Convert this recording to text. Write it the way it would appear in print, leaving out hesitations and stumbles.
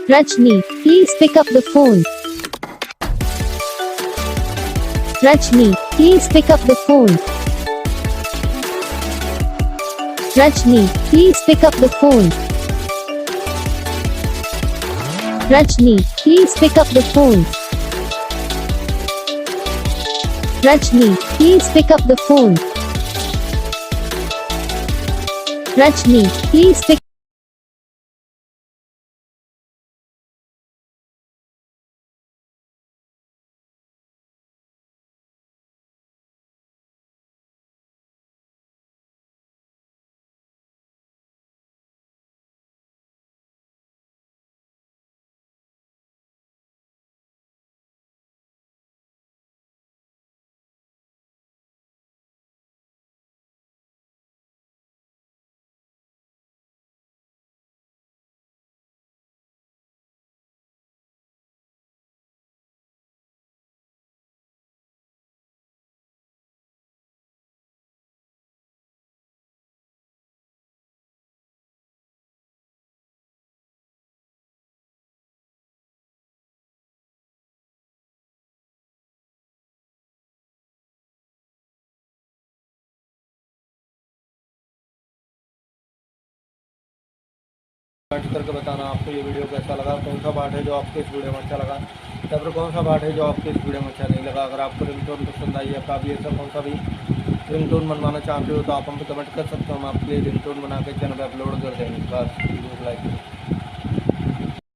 Rajni, please pick up the phone. Rajni, please pick up the phone. Rajni, please pick up the phone. Rajni, please pick up the phone. Rajni, please pick up the phone. Rajni, please pick comment करके बताना आपको ये video कैसा लगा, कौन सा part है जो आपको इस वीडियो में अच्छा लगा या फिर कौन सा पार्ट है जो आपको इस वीडियो में अच्छा नहीं लगा। अगर आपको रिंगटोन पसंद आई है, आप भी ऐसा कौन सा भी रिंगटोन बनवाना चाहते हो तो आप हम कमेंट कर सकते हो। हम आपके लिए रिंगटोन बना के चैनल पर अपलोड कर देंगे। बस वीडियो को लाइक करें।